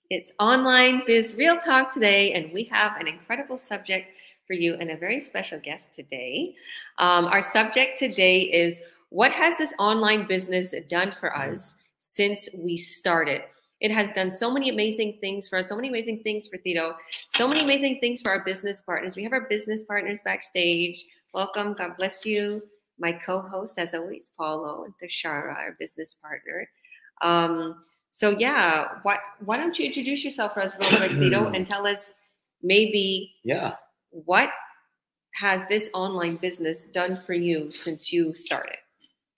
It's Online Biz Real Talk today, and we have an incredible subject for you and a very special guest today. Our subject today is what has this online business done for us since we started? It has done so many amazing things for us, so many amazing things for Tito, so many amazing things for our business partners. We have our business partners backstage. Welcome. God bless you. My co-host, as always, Paulo and Tashara, our business partner. So yeah, why don't you introduce yourself for us real quick, Tito, and tell us maybe what has this online business done for you since you started?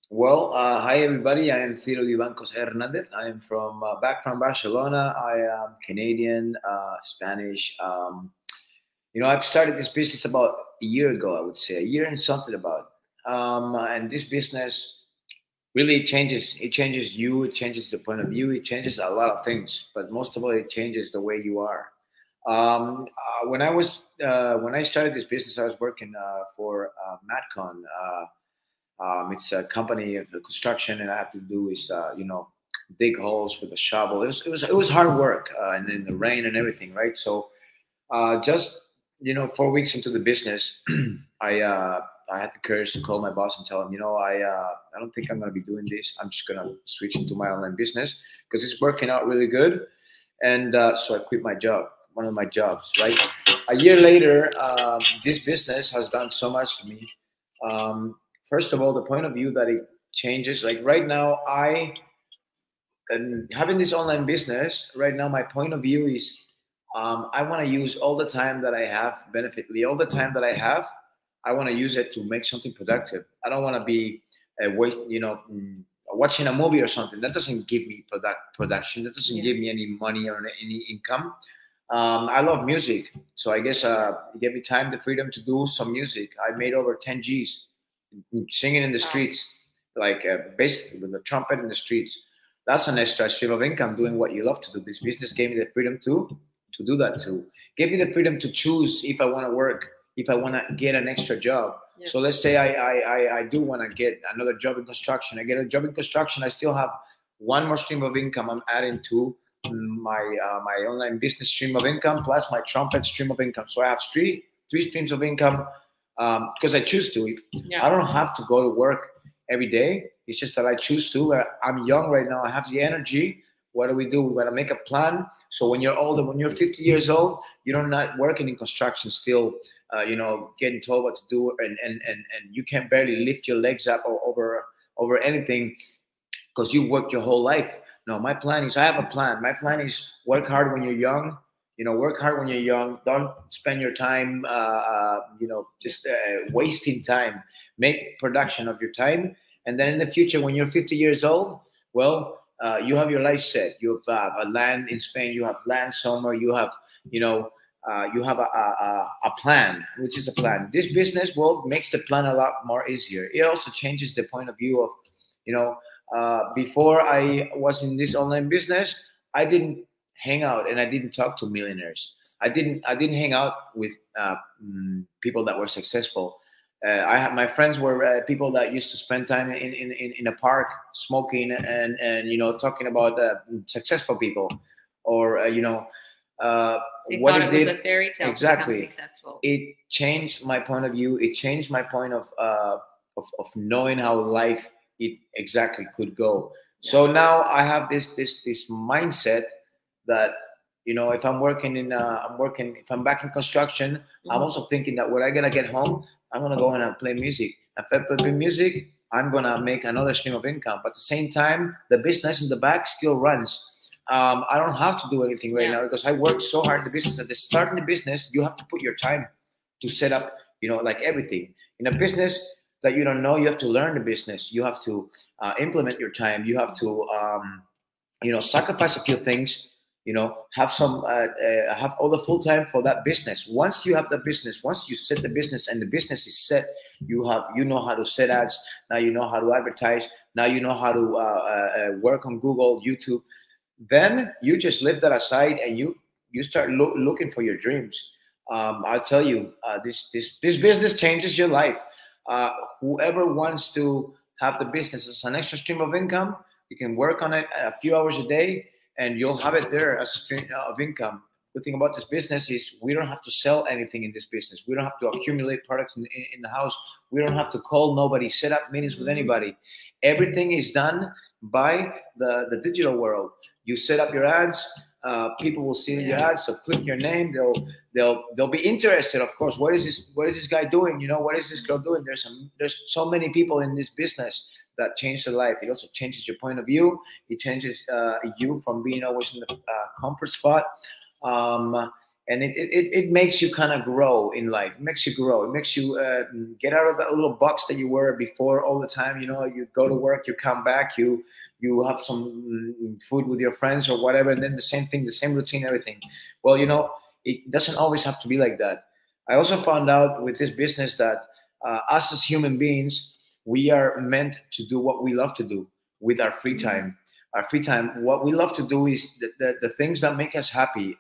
Well, hi everybody. I am Ciro Vivancos Hernandez. I am from back from Barcelona. I am Canadian, Spanish. I've started this business about a year ago. I would say a year and something about. And this business really changes. It changes you. It changes the point of view. It changes a lot of things. But most of all, it changes the way you are. When I started this business, I was working for Matcon. It's a company of the construction, and I have to do is dig holes with a shovel. It was hard work, and in the rain and everything, right? So just 4 weeks into the business, I had the courage to call my boss and tell him, I don't think I'm going to be doing this. I'm just going to switch into my online business because it's working out really good, and so I quit my job, one of my jobs, right? A year later, this business has done so much to me. First of all, the point of view that it changes. Like right now, and having this online business right now, my point of view is I want to use all the time that I have, benefitly, all the time that I have, I want to use it to make something productive. I don't want to be watching a movie or something. That doesn't give me production. That doesn't give me any money or any income. I love music, so I guess it gave me time, the freedom to do some music. I made over 10 G's singing in the streets, like basically with the trumpet in the streets. That's an extra stream of income doing what you love to do. This business gave me the freedom to do that too. Gave me the freedom to choose if I want to work, if I want to get an extra job. Yeah. So let's say I do want to get another job in construction. I get a job in construction. I still have one more stream of income I'm adding to my online business stream of income plus my trumpet stream of income. So I have three streams of income because I choose to. I don't have to go to work every day. It's just that I choose to. I'm young right now. I have the energy. What do? We got to make a plan. So when you're older, when you're 50 years old, you're not working in construction still, getting told what to do, and you can barely lift your legs up over anything because you worked your whole life. No, my plan is I have a plan. My plan is work hard when you're young. Work hard when you're young. Don't spend your time, just wasting time. Make production of your time, and then in the future, when you're 50 years old, well, you have your life set. You have a land in Spain. You have land somewhere. You have, you have a plan, which is a plan. This business world makes the plan a lot more easier. It also changes the point of view of, before I was in this online business, I didn't hang out and I didn't talk to millionaires. I didn't hang out with people that were successful. My friends were people that used to spend time in a park smoking and talking about successful people, or what it did. Was a fairy tale. Exactly. Successful. It changed my point of view. It changed my point of knowing how life it exactly could go. Yeah. So now I have this mindset that if I'm working if I'm back in construction, I'm also thinking that when I gotta get home, I'm gonna go and play music. If I play music, I'm gonna make another stream of income. But at the same time, the business in the back still runs. I don't have to do anything right now because I worked so hard in the business. At the start in the business, you have to put your time to set up, like everything. In a business that you don't know, you have to learn the business. You have to implement your time. You have to, sacrifice a few things. Have have all the full time for that business. Once you have the business, once you set the business and the business is set, you know how to set ads. Now you know how to advertise. Now you know how to work on Google, YouTube. Then you just leave that aside and you start looking for your dreams. I'll tell you, this business changes your life. Whoever wants to have the business as an extra stream of income, you can work on it a few hours a day and you'll have it there as a stream of income. The thing about this business is we don't have to sell anything in this business. We don't have to accumulate products in the house. We don't have to call nobody, set up meetings with anybody. Everything is done by the digital world. You set up your ads. People will see your ads. So click your name. They'll be interested. Of course. What is this guy doing? What is this girl doing? There's so many people in this business that change their life. It also changes your point of view. It changes you from being always in the comfort spot. And it makes you kind of grow in life. It makes you grow. It makes you get out of that little box that you were before all the time. You go to work, you come back, you have some food with your friends or whatever, and then the same thing, the same routine, everything. Well, it doesn't always have to be like that. I also found out with this business that us as human beings, we are meant to do what we love to do with our free time. Our free time, what we love to do is the things that make us happy.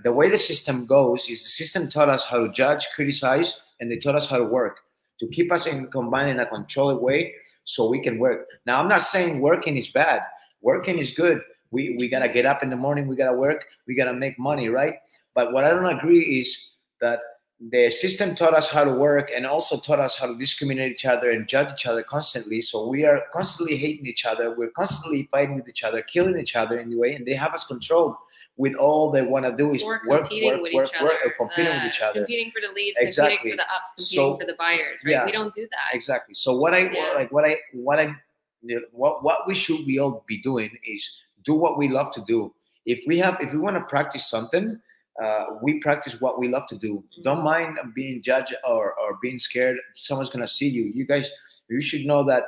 The way the system goes is the system taught us how to judge, criticize, and they taught us how to work to keep us combined in a controlled way so we can work. Now, I'm not saying working is bad. Working is good. We got to get up in the morning. We got to work. We got to make money, right? But what I don't agree is that the system taught us how to work and also taught us how to discriminate each other and judge each other constantly. So we are constantly hating each other. We're constantly fighting with each other, killing each other in a way, and they have us controlled with all they want to do is work, competing with each other, competing with each other. Competing for the leads, exactly. Competing for the ups, competing for the buyers. Right? Yeah, we don't do that. Exactly. So what we should be all be doing is do what we love to do. If we want to practice something, we practice what we love to do. Don't mind being judged or being scared someone's going to see you. You guys, you should know that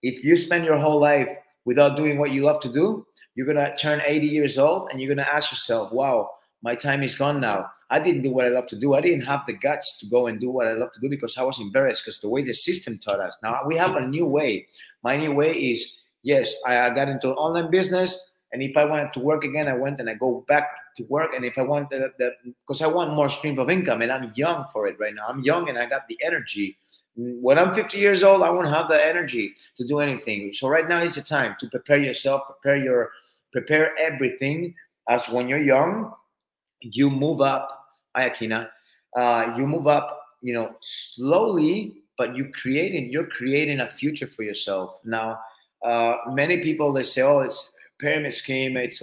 if you spend your whole life without doing what you love to do, you're going to turn 80 years old and you're going to ask yourself, wow, my time is gone now. I didn't do what I love to do. I didn't have the guts to go and do what I love to do because I was embarrassed because the way the system taught us. Now we have a new way. My new way is, yes, I got into online business. And if I wanted to work again, I went and I go back to work. And if I want because I want more stream of income, and I'm young for it right now. I'm young and I got the energy. When I'm 50 years old, I won't have the energy to do anything. So right now is the time to prepare yourself, prepare everything. As when you're young, you move up, Ayakina. You move up, slowly, but you're creating a future for yourself. Now, many people they say, oh, it's pyramid scheme. It's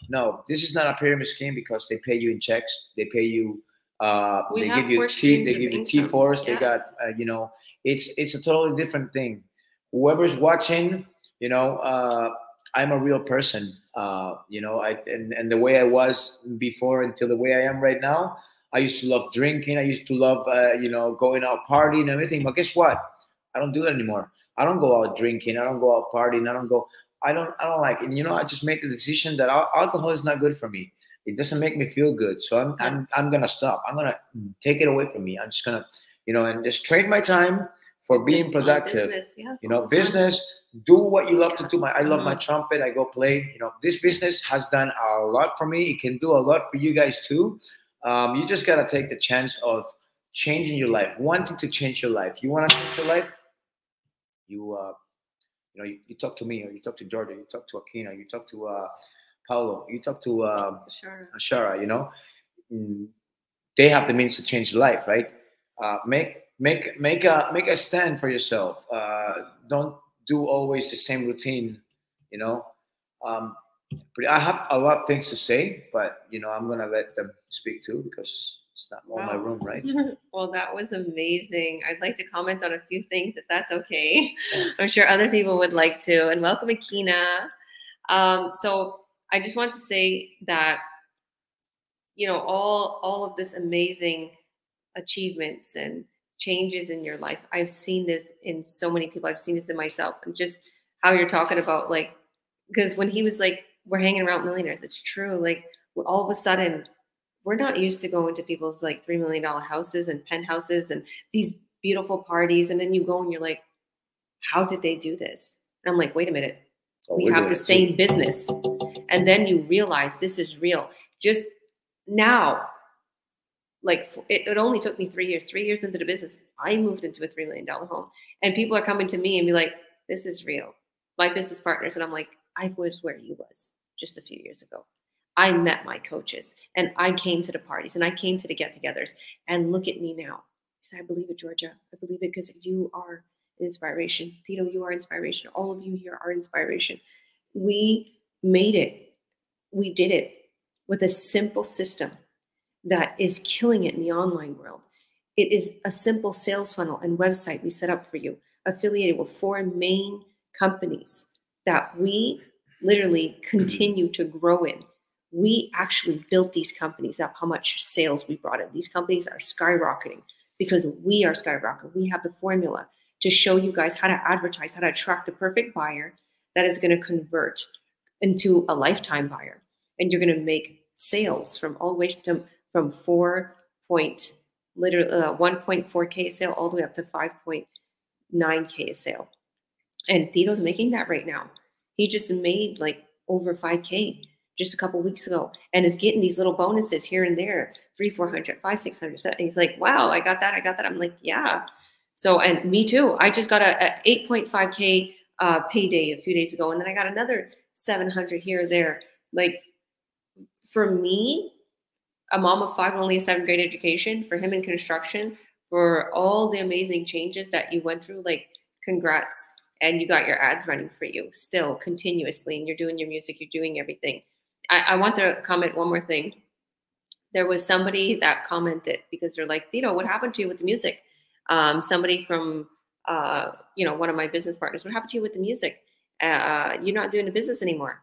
no, this is not a pyramid scheme because they pay you in checks. They pay you. They give you T4s. They got it's a totally different thing. Whoever's watching, I'm a real person. And the way I was before until the way I am right now. I used to love drinking. I used to love going out partying and everything. But guess what? I don't do that anymore. I don't go out drinking. I don't go out partying. I don't like it. I just made the decision that alcohol is not good for me. It doesn't make me feel good. So I'm gonna stop. I'm gonna take it away from me. I'm just gonna, and just trade my time for being productive. Business. Do what you love to do. I love my trumpet. I go play. This business has done a lot for me. It can do a lot for you guys too. You just gotta take the chance of changing your life, wanting to change your life. You want to change your life? You talk to me, or you talk to Georgia, you talk to Akina, you talk to Paulo, you talk to Ashara. They have the means to change your life, right? Make a stand for yourself. Don't do always the same routine. But I have a lot of things to say, but I'm gonna let them speak too because it's not all my room, right? Well, that was amazing. I'd like to comment on a few things if that's okay. I'm sure other people would like to. And welcome, Akina. So I just want to say that, all of this amazing achievements and changes in your life, I've seen this in so many people. I've seen this in myself. And just how you're talking about, because when he was like, we're hanging around millionaires, it's true. All of a sudden, we're not used to going to people's $3 million houses and penthouses and these beautiful parties. And then you go and you're like, how did they do this? And I'm like, wait a minute. We have the same business. And then you realize this is real. Just now, it only took me 3 years. 3 years into the business, I moved into a $3 million home. And people are coming to me and be like, this is real. My business partners. And I'm like, I was where you was just a few years ago. I met my coaches and I came to the parties and I came to the get-togethers. And look at me now. I said, I believe it, Georgia. I believe it because you are inspiration. Tito, you are inspiration. All of you here are inspiration. We made it. We did it with a simple system that is killing it in the online world. It is a simple sales funnel and website we set up for you, affiliated with 4 main companies that we literally continue to grow in. We actually built these companies up, how much sales we brought in. These companies are skyrocketing because we are skyrocketing. We have the formula to show you guys how to advertise, how to attract the perfect buyer that is going to convert into a lifetime buyer. And you're going to make sales from all the way from 1.4K a sale all the way up to 5.9K a sale. And Tito's making that right now. He just made like over 5K just a couple weeks ago and is getting these little bonuses here and there, 300, 400, 500, 600. And he's like, wow, I got that. I'm like, yeah. So, and me too. I just got a 8.5K payday a few days ago. And then I got another 700 here or there. Like, for me, a mom of 5, only a 7th grade education, for him in construction, for all the amazing changes that you went through, like, congrats. And you got your ads running for you still continuously, and you're doing your music, you're doing everything. I want to comment one more thing. There was somebody that commented because they're like, Tito, what happened to you with the music? Somebody from, one of my business partners, what happened to you with the music? You're not doing the business anymore.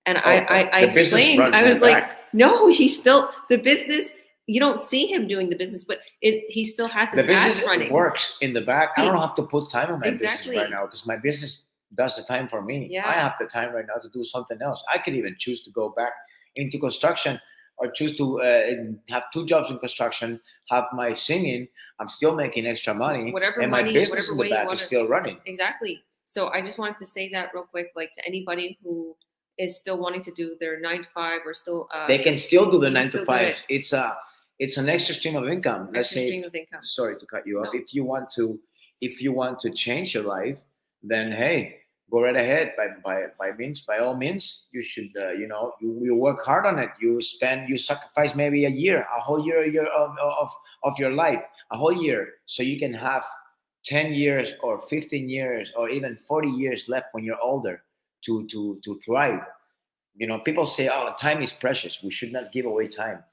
And I explained, I was like, no, he's still the business. You don't see him doing the business, but he still has his ads running. Works in the back. I don't have to put time on my business right now because my business does the time for me. Yeah. I have the time right now to do something else. I could even choose to go back into construction or choose to have 2 jobs in construction, have my singing. I'm still making extra money. And my business in the back is still running. Exactly. So I just wanted to say that real quick, like to anybody who is still wanting to do their 9 to 5 or still they can still do the 9 to 5. It's an extra stream of income. Let's say, stream of income. Sorry to cut you off. No. If you want to change your life, then hey, go right ahead. By all means, you should you work hard on it. You sacrifice maybe a whole year of your life, a whole year, so you can have 10 years or 15 years or even 40 years left when you're older to thrive. People say, oh, time is precious. We should not give away time.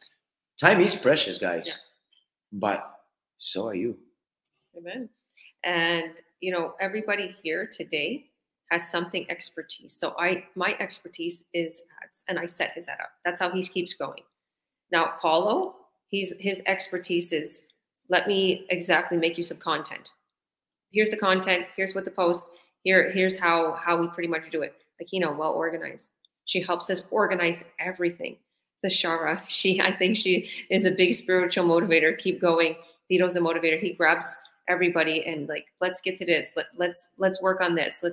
Time is precious, guys. Yeah. But so are you. Amen. And, everybody here today has something expertise. So my expertise is ads, and I set his ad up. That's how he keeps going. Now, Paulo, his expertise is, let me exactly make use of content. Here's the content. Here's what the post. Here's how we pretty much do it. Aquino, well organized. She helps us organize everything. Tashara, I think she is a big spiritual motivator. Keep going. Tito's a motivator. He grabs everybody and like, let's get to this. Let's work on this.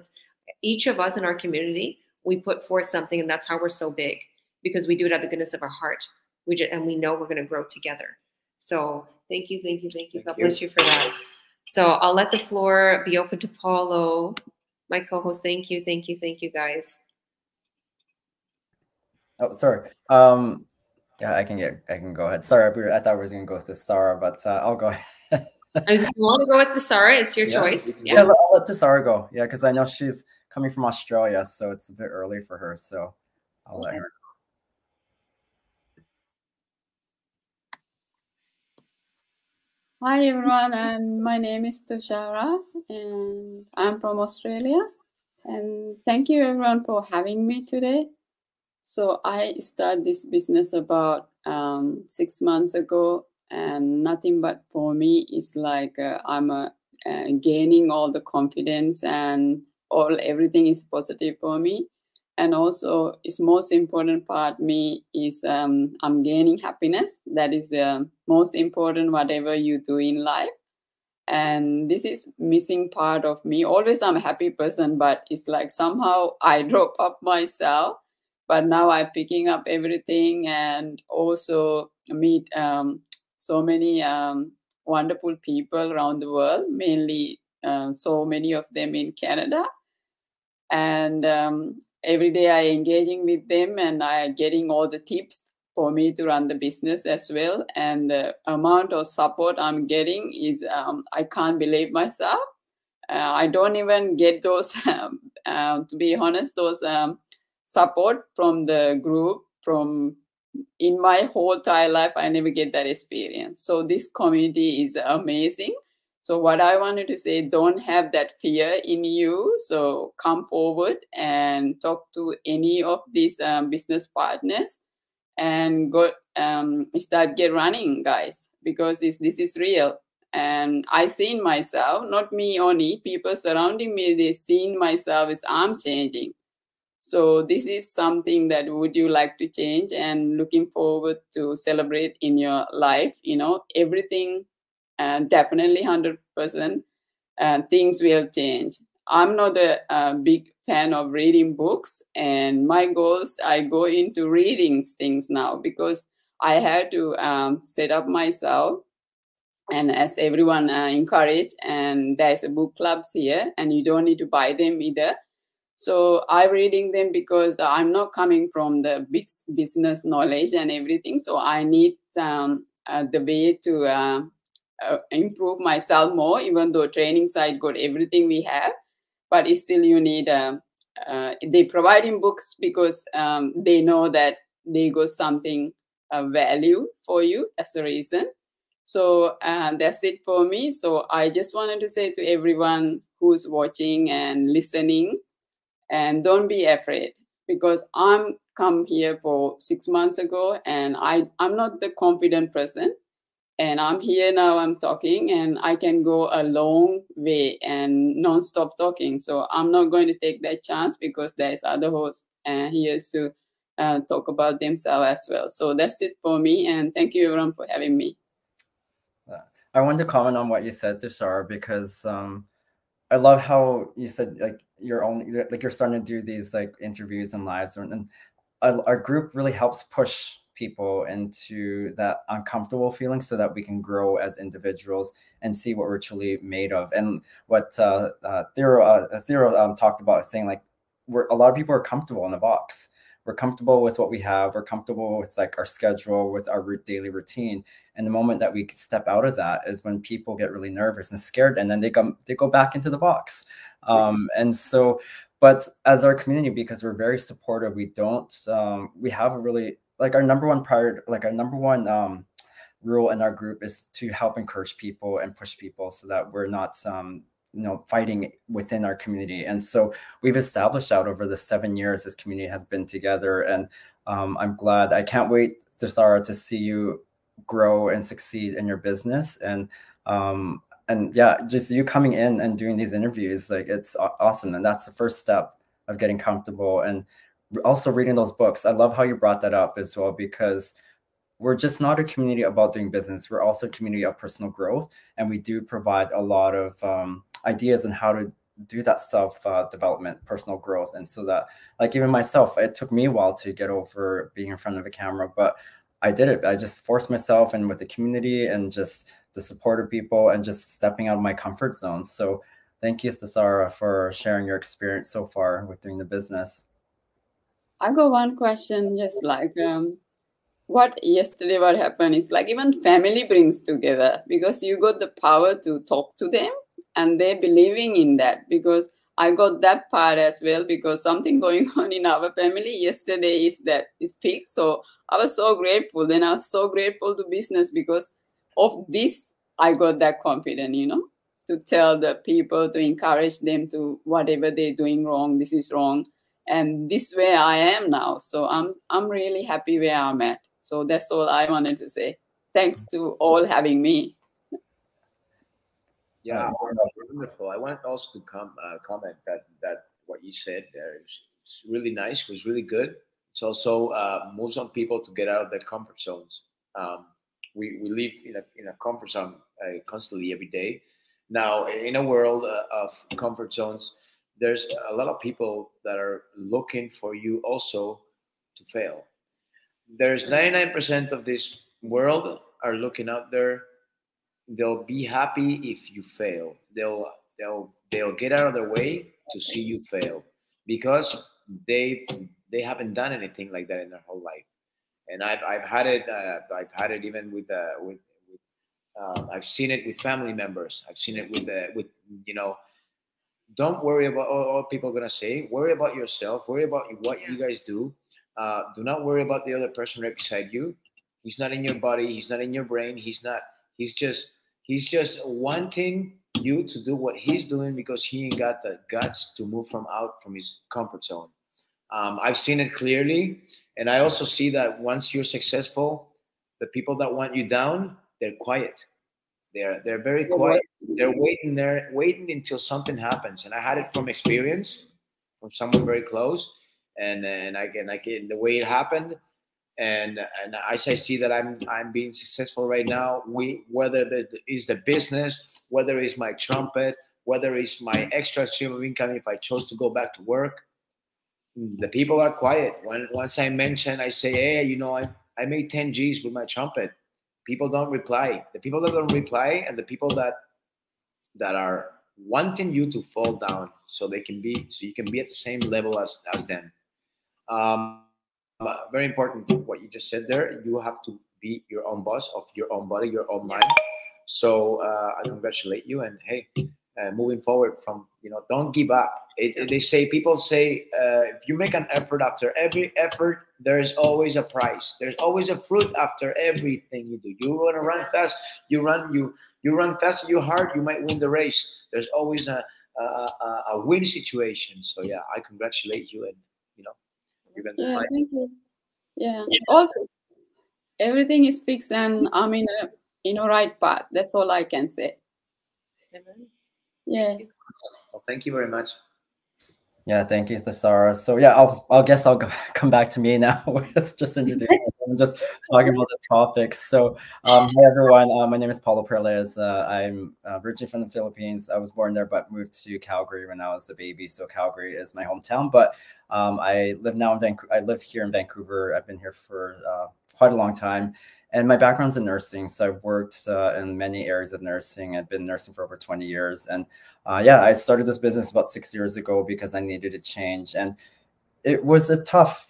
Each of us in our community, we put forth something, and that's how we're so big, because we do it out of the goodness of our heart. And we know we're going to grow together. So thank you. God bless you for that. So I'll let the floor be open to Paulo, my co-host. Thank you, guys. Oh, sorry. Yeah, I can go ahead. Sorry, I thought we were going to go with the Sarah, but I'll go ahead. If you want to go with the Sarah, it's your choice. Yeah, I'll let the Sarah go. Yeah, because I know she's coming from Australia, so it's a bit early for her. So I'll let her. Hi everyone, and my name is Tushara, and I'm from Australia. And thank you everyone for having me today. So I started this business about 6 months ago, and nothing but for me is like I'm gaining all the confidence, and everything is positive for me. And also, its most important part me is I'm gaining happiness. That is the most important whatever you do in life. And this is missing part of me. Always I'm a happy person, but it's like somehow I drop up myself. But now I'm picking up everything, and also meet so many wonderful people around the world, mainly so many of them in Canada. And every day I engaging with them and I getting all the tips for me to run the business as well. And the amount of support I'm getting is I can't believe myself. I don't even get those, to be honest, those support from the group. From in my whole entire life, I never get that experience. So this community is amazing. So what I wanted to say, don't have that fear in you. So come forward and talk to any of these business partners and go start get running, guys, because this is real. And I seen myself, not me only, people surrounding me, they seen myself as I'm changing. So this is something that would you like to change and looking forward to celebrate in your life. Everything, definitely 100%, things will change. I'm not a big fan of reading books, and my goals, I go into reading things now because I had to set up myself. And as everyone encouraged, and there's a book clubs here, and you don't need to buy them either. So I'm reading them because I'm not coming from the big business knowledge and everything. So I need the way to improve myself more, even though training side got everything we have, but it's still you need, they providing books because they know that they got something value for you. That's the reason. So that's it for me. So I just wanted to say to everyone who's watching and listening, and don't be afraid, because I'm come here for 6 months ago and I'm not the confident person, and I'm here now, I'm talking, and I can go a long way and non-stop talking. So I'm not going to take that chance because there's other hosts here to talk about themselves as well. So that's it for me, and thank you everyone for having me. I wanted to comment on what you said, Tushar, because I love how you said like you're starting to do these like interviews and lives, and our group really helps push people into that uncomfortable feeling so that we can grow as individuals and see what we're truly made of. And what Theo talked about, saying like a lot of people are comfortable in the box. We're comfortable with what we have. We're comfortable with like our schedule, with our daily routine. And the moment that we step out of that is when people get really nervous and scared, and then they go back into the box. And so, but as our community, because we're very supportive, we don't we have a really like our number one rule in our group is to help encourage people and push people so that we're not fighting within our community. And so we've established out over the 7 years this community has been together. And I'm glad. I can't wait, Sarah, to see you grow and succeed in your business. And yeah, just you coming in and doing these interviews, like it's awesome. And that's the first step of getting comfortable, and also reading those books. I love how you brought that up as well, because we're just not a community about doing business. We're also a community of personal growth, and we do provide a lot of ideas on how to do that self development, personal growth. And so that, like, even myself, it took me a while to get over being in front of a camera, but I did it. I just forced myself, and with the community and just the support of people and just stepping out of my comfort zone. So thank you, Sarah, for sharing your experience so far with doing the business. I got one question, just like what happened is like even family brings together, because you got the power to talk to them and they're believing in that. Because I got that part as well, because something going on in our family yesterday is fixed. So I was so grateful. Then I was so grateful to business because of this. I got that confidence, to tell the people, to encourage them to whatever they're doing wrong, this is wrong. And this way I am now. So I'm really happy where I'm at. So that's all I wanted to say. Thanks to all having me. Yeah, wonderful. I wanted also to comment that what you said there is really nice. It was really good. It's also moves on people to get out of their comfort zones. We live in a comfort zone constantly every day. Now, in a world of comfort zones, there's a lot of people that are looking for you also to fail. There's 99% of this world are looking out there. They'll be happy if you fail. They'll get out of their way to see you fail, because they they haven't done anything like that in their whole life. And I've had it. I've had it even with I've seen it with family members. I've seen it with you know. Don't worry about what people are gonna say. Worry about yourself. Worry about what you guys do. Do not worry about the other person right beside you. He's not in your body. He's not in your brain. He's not. He's just. He's just wanting you to do what he's doing because he ain't got the guts to move from out from his comfort zone. I've seen it clearly, and I also see that once you're successful, the people that want you down, they're quiet. They're very quiet. They're waiting there, waiting until something happens. And I had it from experience, from someone very close, and the way it happened, and as I see that I'm being successful right now, whether it is the business, whether it's my trumpet, whether it's my extra stream of income, if I chose to go back to work, the people are quiet. Once I mention, I say, hey, I made 10 G's with my trumpet. People don't reply. The people that don't reply and the people that are wanting you to fall down so you can be at the same level as them. Very important what you just said there. You have to be your own boss of your own body, your own mind. So I congratulate you, and hey, moving forward from don't give up. They say people say if you make an effort, after every effort there's always a prize. There's always a fruit after everything you do. You want to run fast, you run fast, you hard, you might win the race. There's always a win situation. So yeah, I congratulate you, and you're going to Yeah, find. thank you. Yeah, all everything is fixed, and I'm in a right path. That's all I can say. Yeah. Well, thank you very much. Yeah, thank you, Thesara. So yeah, I'll guess I'll come back to me now. Let's just introduce myself. I'm just talking about the topics. So hi everyone. My name is Paulo Perez. I'm originally from the Philippines. I was born there, but moved to Calgary when I was a baby. So Calgary is my hometown. But I live now in Vancouver. I live here in Vancouver. I've been here for quite a long time. And my background's in nursing, so I've worked in many areas of nursing. I've been nursing for over 20 years, and yeah, I started this business about 6 years ago because I needed a change, and it was a tough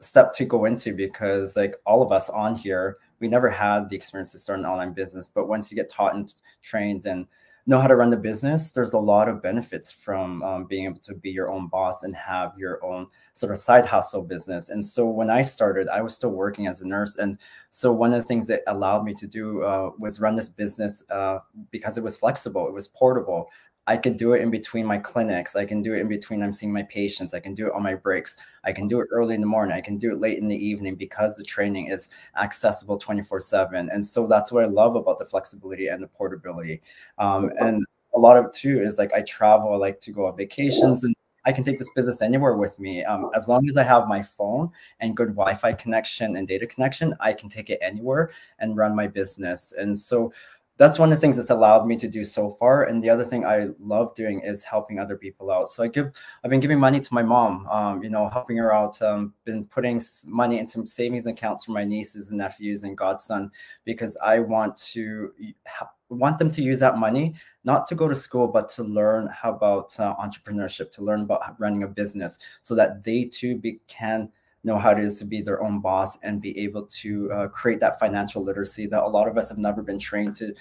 step to go into because, like all of us on here, we never had the experience to start an online business. But once you get taught and trained and know how to run the business, there's a lot of benefits from being able to be your own boss and have your own sort of side hustle business. And so when I started, I was still working as a nurse. And so one of the things that allowed me to do was run this business because it was flexible, it was portable. I could do it in between my clinics. I can do it in between I'm seeing my patients. I can do it on my breaks. I can do it early in the morning. I can do it late in the evening because the training is accessible 24/7. And so that's what I love about the flexibility and the portability. And a lot of it too is like I travel, I like to go on vacations, and I can take this business anywhere with me. As long as I have my phone and good Wi-Fi connection and data connection, I can take it anywhere and run my business. And so that's one of the things that's allowed me to do so far. And the other thing I love doing is helping other people out. So I've been giving money to my mom, helping her out, been putting money into savings accounts for my nieces and nephews and godson, because I want them to use that money, not to go to school, but to learn about entrepreneurship, to learn about running a business so that they too can know how it is to be their own boss and be able to create that financial literacy that a lot of us have never been trained to,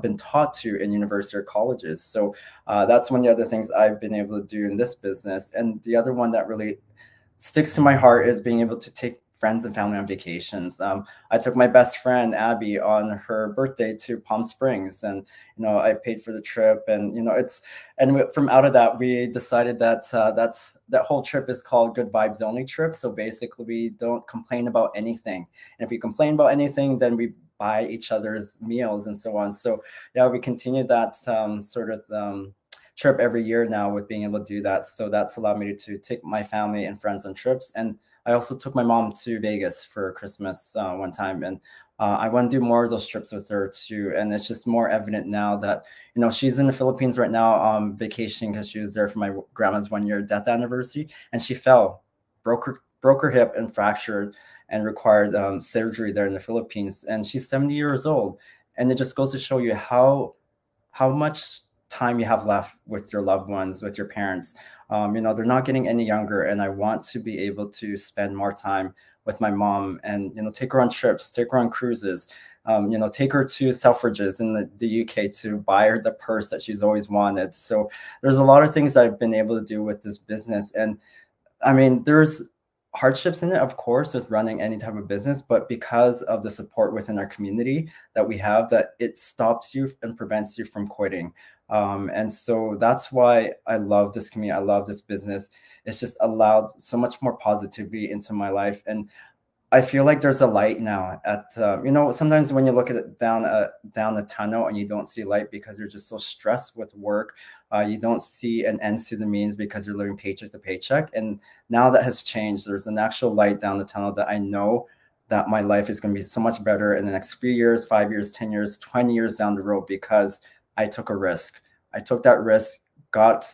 been taught to in university or colleges. So that's one of the other things I've been able to do in this business. And the other one that really sticks to my heart is being able to take friends and family on vacations. I took my best friend Abby on her birthday to Palm Springs, and I paid for the trip. And from out of that, we decided that that whole trip is called Good Vibes Only trip. So basically, we don't complain about anything, and if we complain about anything, then we buy each other's meals and so on. So yeah, we continue that trip every year now with being able to do that. So that's allowed me to take my family and friends on trips. And I also took my mom to Vegas for Christmas one time, and I want to do more of those trips with her too. And it's just more evident now that she's in the Philippines right now on vacation because she was there for my grandma's 1-year death anniversary, and she fell, broke her hip and fractured, and required surgery there in the Philippines. And she's 70 years old, and it just goes to show you how much time you have left with your loved ones, with your parents. They're not getting any younger, and I want to be able to spend more time with my mom and, take her on trips, take her on cruises, take her to Selfridges in the UK to buy her the purse that she's always wanted. So there's a lot of things that I've been able to do with this business. And I mean, there's hardships in it, of course, with running any type of business, but because of the support within our community that we have, that it stops you and prevents you from quitting. And so that's why I love this community. I love this business. It's just allowed so much more positivity into my life. And I feel like there's a light now at, sometimes when you look at it down the tunnel and you don't see light because you're just so stressed with work, you don't see an end to the means because you're living paycheck to paycheck. And now that has changed. There's an actual light down the tunnel that I know that my life is going to be so much better in the next few years, 5 years, 10 years, 20 years down the road, because I took a risk. I took that risk, got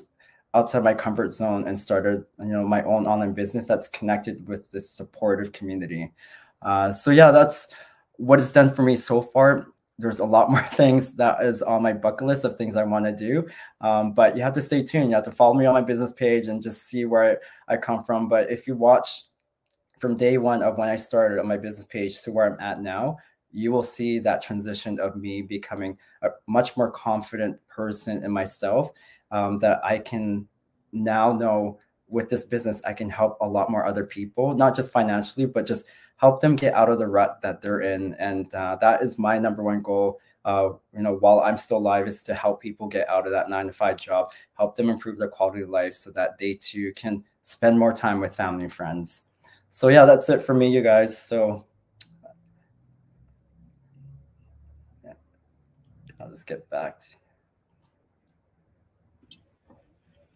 outside my comfort zone, and started, my own online business that's connected with this supportive community. So yeah, that's what it's done for me so far. There's a lot more things that is on my bucket list of things I want to do. But you have to stay tuned. You have to follow me on my business page and just see where I come from. But if you watch from day one of when I started on my business page to where I'm at now, you will see that transition of me becoming a much more confident person in myself, that I can now know with this business, I can help a lot more other people, not just financially, but just help them get out of the rut that they're in. And that is my number one goal. While I'm still alive, is to help people get out of that 9-to-5 job, help them improve their quality of life so that they too can spend more time with family and friends. So yeah, that's it for me, you guys. So yeah, I'll just get back to.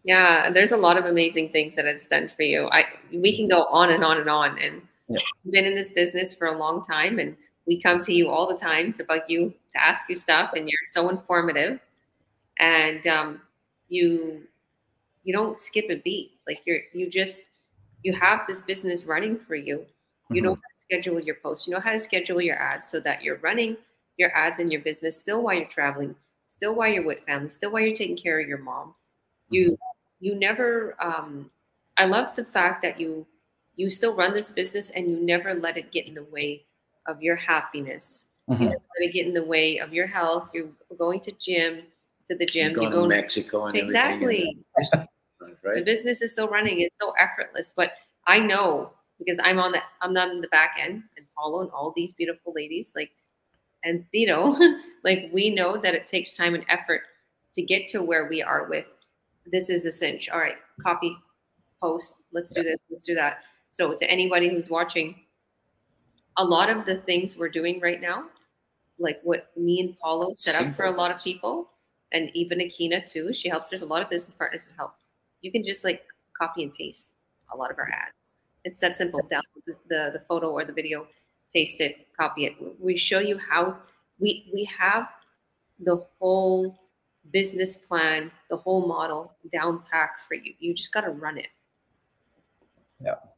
Yeah, there's a lot of amazing things that it's done for you. We can go on and on and on. And Yeah. you've been in this business for a long time, and we come to you all the time to bug you, to ask you stuff, and you're so informative. And you don't skip a beat. Like you have this business running for you. You know how to schedule your posts. You know how to schedule your ads so that you're running your ads in your business still while you're traveling, still while you're with family, still while you're taking care of your mom. You never I love the fact that you still run this business and you never let it get in the way of your happiness. You never let it get in the way of your health. You're going to the gym. You're going to Mexico and exactly. everything. Right? The business is still running. It's so effortless. But I know, because I'm not on the back end, and Paulo and all these beautiful ladies, and Tito, we know that it takes time and effort to get to where we are with. This is a cinch. All right, copy, post. Let's do this. Let's do that. So to anybody who's watching, a lot of the things we're doing right now, like what me and Paulo set up for a lot of people, and even Akina too, she helps. There's a lot of business partners that help. You can just copy and paste a lot of our ads. It's that simple. Download the photo or the video, paste it, copy it. We show you how we have the whole business plan, the whole model down packed for you. You just got to run it.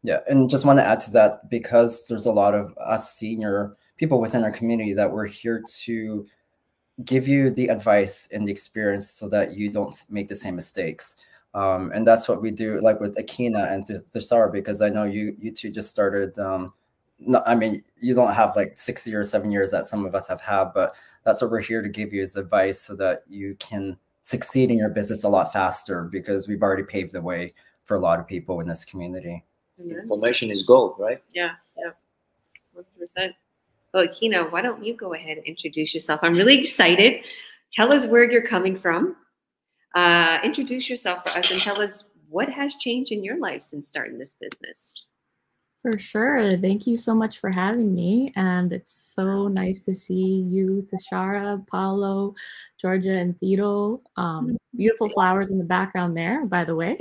Yeah. And just want to add to that, because there's a lot of us senior people within our community that we're here to give you the advice and the experience so that you don't make the same mistakes. And that's what we do, with Akina and Thesara, because I know you two just started. You don't have 6 years, 7 years that some of us have had, but that's what we're here to give you is advice so that you can succeed in your business a lot faster, because we've already paved the way for a lot of people in this community. Information is gold, right? Yeah, 100%. Well, Akina, why don't you go ahead and introduce yourself? I'm really excited. Tell us where you're coming from. Introduce yourself for us and tell us what has changed in your life since starting this business. For sure. Thank you so much for having me. And it's so nice to see you, Thesara, Paulo, Georgia, and Tito. Beautiful flowers in the background there, by the way.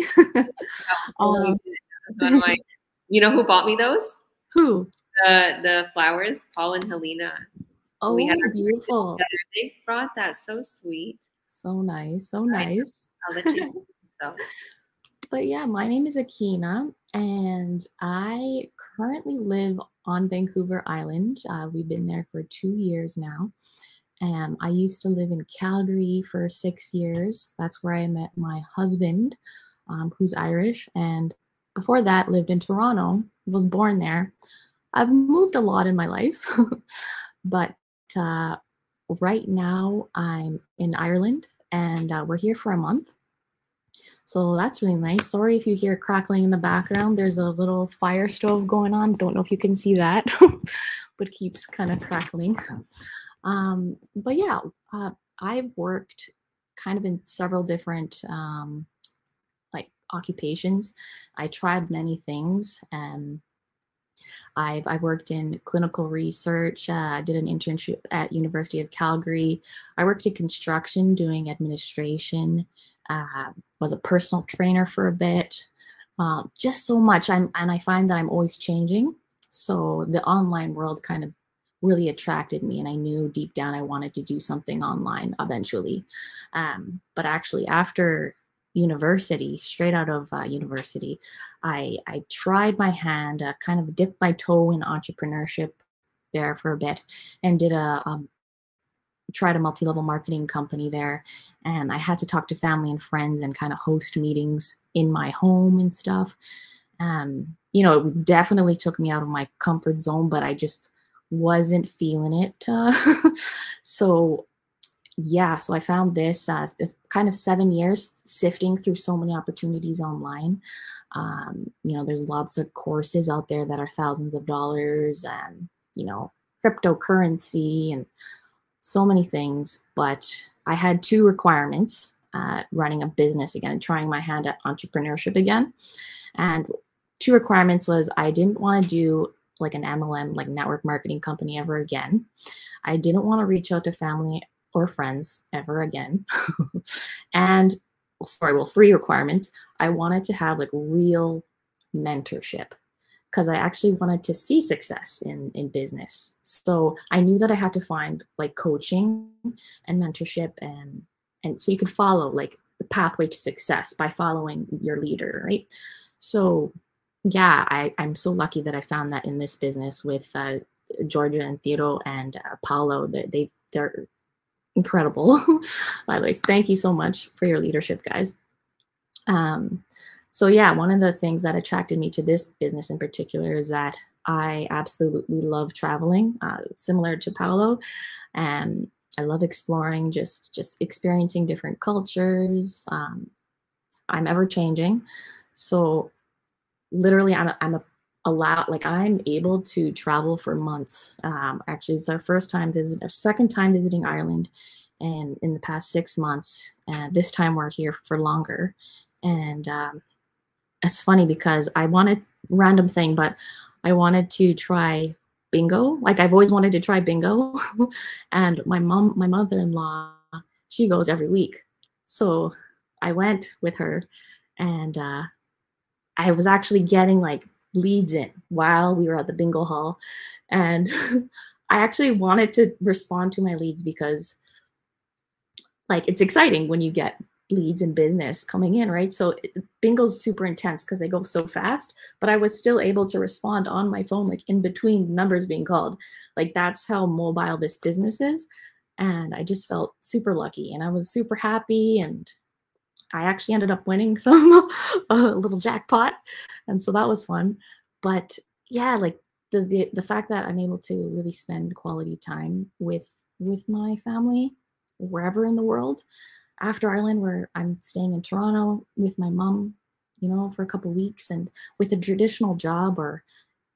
You know who bought me those? Who? The flowers, Paul and Helena. Oh, we had beautiful. They brought that. So sweet. So nice. So nice. I'll let you know. So. But yeah, my name is Akina, and I currently live on Vancouver Island. We've been there for 2 years now. I used to live in Calgary for 6 years. That's where I met my husband, who's Irish. And before that, lived in Toronto, was born there. I've moved a lot in my life, but right now I'm in Ireland, and we're here for a month. So that's really nice. Sorry if you hear crackling in the background. There's a little fire stove going on. Don't know if you can see that, but it keeps kind of crackling. But yeah, I've worked kind of in several different like occupations. I tried many things. I worked in clinical research. I did an internship at University of Calgary. I worked in construction doing administration. Was a personal trainer for a bit. Just so much. And I find that I'm always changing. So the online world kind of really attracted me, and I knew deep down I wanted to do something online eventually. But actually, after university, straight out of university, I tried my hand, kind of dipped my toe in entrepreneurship there for a bit, and did tried a multi-level marketing company there. And I had to talk to family and friends and kind of host meetings in my home and stuff. It definitely took me out of my comfort zone, but I just wasn't feeling it. So I found this kind of 7 years sifting through so many opportunities online. There's lots of courses out there that are thousands of dollars, and, cryptocurrency and so many things. But I had two requirements, running a business again, trying my hand at entrepreneurship again. And two requirements was I didn't want to do like an MLM, like network marketing company ever again. I didn't want to reach out to family or friends ever again. And three requirements. I wanted to have like real mentorship, because I actually wanted to see success in business. So I knew that I had to find like coaching and mentorship, and so you could follow like the pathway to success by following your leader, right? So yeah, I'm so lucky that I found that in this business with Georgia and Theodore and Paulo. They're incredible. By the way, thank you so much for your leadership, guys. So yeah, one of the things that attracted me to this business in particular is that I absolutely love traveling, similar to Paulo, and I love exploring, just experiencing different cultures. I'm ever changing, so literally I'm able to travel for months. Actually, it's our second time visiting Ireland, and in the past 6 months, and this time we're here for longer. And it's funny because I wanted random thing, but I wanted to try bingo. Like I've always wanted to try bingo, and my mother-in-law, she goes every week, so I went with her, and I was actually getting like leads in while we were at the bingo hall. And I actually wanted to respond to my leads because like it's exciting when you get leads in business coming in, right? So bingo's super intense because they go so fast, but I was still able to respond on my phone, like in between numbers being called. Like that's how mobile this business is. And I just felt super lucky, and I was super happy, and I actually ended up winning a little jackpot, and so that was fun. But yeah, like the fact that I'm able to really spend quality time with my family wherever in the world. After Ireland, where I'm staying in Toronto with my mom, for a couple of weeks, and with a traditional job or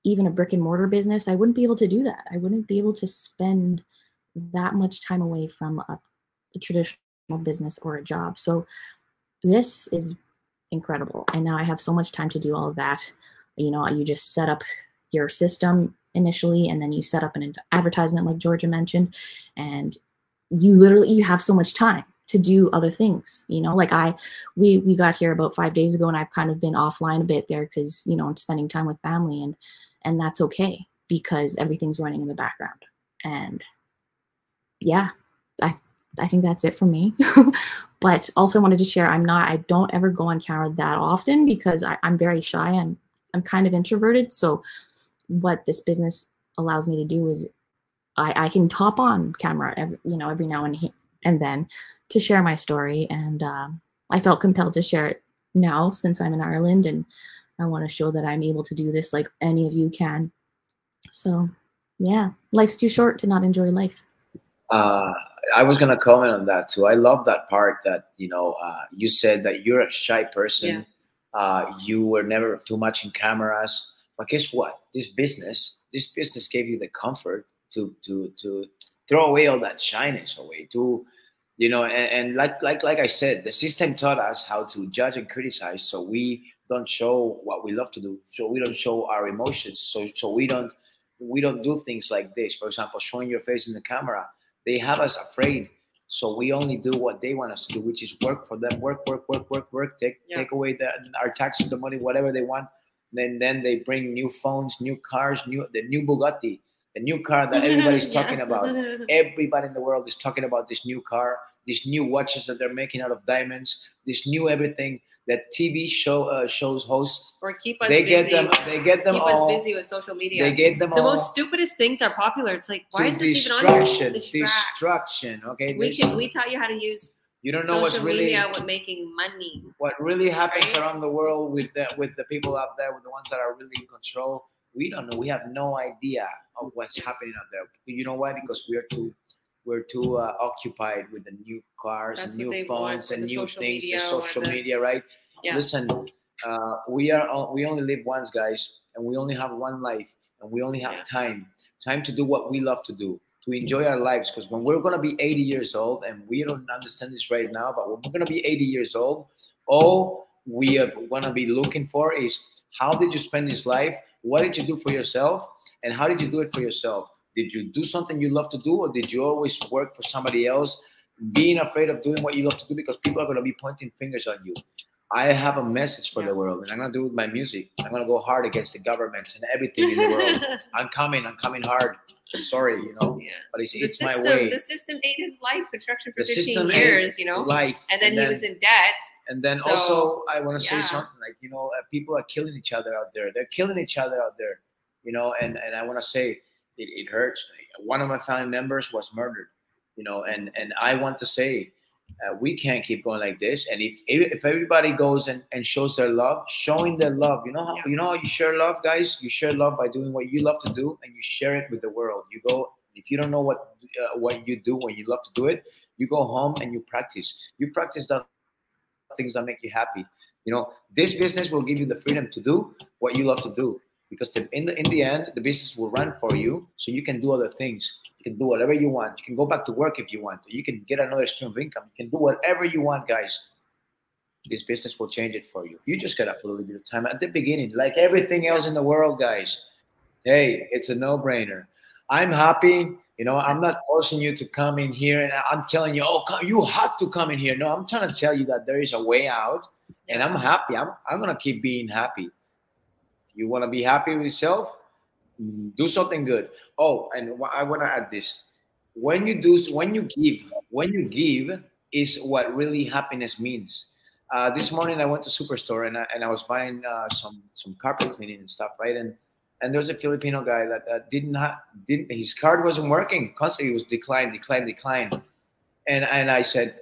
even a brick and mortar business, I wouldn't be able to do that. I wouldn't be able to spend that much time away from a traditional business or a job. So this is incredible. And now I have so much time to do all of that. You just set up your system initially, and then you set up an advertisement like Georgia mentioned, and you have so much time to do other things. Like we got here about 5 days ago, and I've kind of been offline a bit there because, I'm spending time with family, and that's okay because everything's running in the background. And yeah, I think that's it for me. But also wanted to share, I don't ever go on camera that often because I'm very shy. I'm kind of introverted. So what this business allows me to do is I can hop on camera every now and then to share my story. And I felt compelled to share it now since I'm in Ireland, and I want to show that I'm able to do this like any of you can. So yeah, life's too short to not enjoy life. I was gonna comment on that too. I love that part that you said that you're a shy person. Yeah. You were never too much in cameras, but guess what? This business gave you the comfort to throw away all that shyness away. And like I said, the system taught us how to judge and criticize, so we don't show what we love to do. So we don't show our emotions. So we don't do things like this. For example, showing your face in the camera. They have us afraid. So we only do what they want us to do, which is work for them. Work. Take away our taxes, the money, whatever they want. Then they bring new phones, new cars, the new Bugatti, the new car that everybody's talking about. Everybody in the world is talking about this new car, these new watches that they're making out of diamonds, this new everything that TV shows hosts. Or keep us busy. They get them keep all. Keep us busy with social media. They get them the all. most stupidest things are popular. It's like, why is this even on here? Distraction. Okay. We taught you how to use. You don't know what's really media with making money. What really happens around the world with the people out there, with the ones that are really in control. We don't know. We have no idea of what's happening out there. You know why? Because we're too occupied with the new cars and new phones and new things, the social media, right? Yeah. Listen, we only live once, guys, and we only have one life, and we only have time to do what we love to do, to enjoy our lives. Because when we're going to be 80 years old, and we don't understand this right now, but when we're going to be 80 years old, all we are going to be looking for is, how did you spend this life? What did you do for yourself? And how did you do it for yourself? Did you do something you love to do, or did you always work for somebody else, being afraid of doing what you love to do because people are going to be pointing fingers on you? I have a message for the world, and I'm going to do it with my music. I'm going to go hard against the governments and everything in the world. I'm coming hard. I'm sorry, but it's my way. The system ate his life, construction for 15 years, life. And then he was in debt. And then also, I want to say something like, people are killing each other out there. They're killing each other out there, and I want to say it hurts. One of my family members was murdered, and I want to say, we can't keep going like this. And if everybody goes and shows their love, showing their love, how you share love, guys? You share love by doing what you love to do, and you share it with the world. You go, if you don't know what you do when you love to do it, you go home and you practice. You practice the things that make you happy. This business will give you the freedom to do what you love to do, because in the end, the business will run for you, so you can do other things. You can do whatever you want. You can go back to work if you want. You can get another stream of income. You can do whatever you want, guys. This business will change it for you. You just got to put a little bit of time at the beginning, like everything else in the world, guys. Hey, it's a no-brainer. I'm happy. I'm not forcing you to come in here, and I'm telling you, you have to come in here. No, I'm trying to tell you that there is a way out, and I'm happy. I'm going to keep being happy. You want to be happy with yourself? Do something good. Oh, and I want to add this: when you give is what really happiness means. This morning I went to Superstore and I was buying some carpet cleaning and stuff, right? And there was a Filipino guy that didn't his card wasn't working. Constantly it was decline. And I said,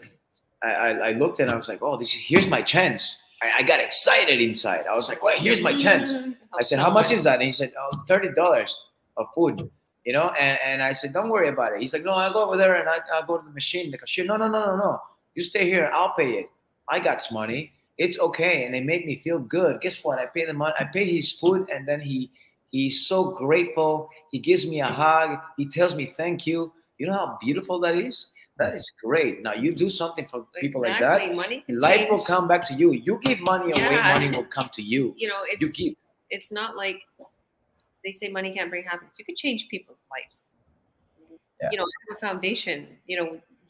I looked and I was like, oh, here's my chance. I got excited inside. I was like, well, here's my chance. I said, how much is that? And he said, oh, $30 of food, and I said, don't worry about it. He's like, no, I'll go over there and I'll go to the machine. The cashier, no. You stay here. I'll pay it. I got money. It's okay. And they made me feel good. Guess what? I pay the money. I pay his food. And then he's so grateful. He gives me a hug. He tells me, thank you. You know how beautiful that is? That is great. Now you do something for people like that. Money life will come back to you. You give money away, money will come to you. You give. It's not like they say money can't bring happiness. You can change people's lives. Yeah. I have a foundation.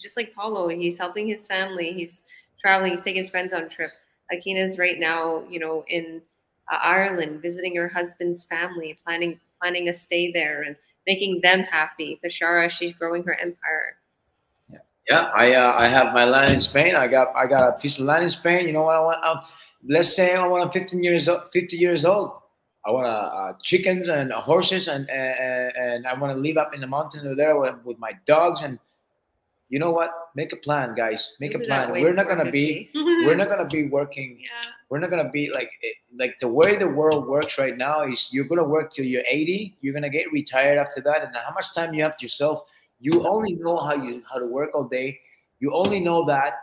Just like Paulo, he's helping his family. He's traveling. He's taking his friends on a trip. Akina's right now, in Ireland, visiting her husband's family, planning a stay there and making them happy. Thashara, she's growing her empire. Yeah, I have my land in Spain. I got a piece of land in Spain. You know what I want? Let's say when I'm 50 years old, I want chickens and horses, and I want to live up in the mountains over there with my dogs. And you know what? Make a plan, guys. Make a plan. We're not gonna be working. Yeah. We're not gonna be like the way the world works right now is you're gonna work till you're 80. You're gonna get retired after that, and how much time you have to yourself? You only know how to work all day. You only know that,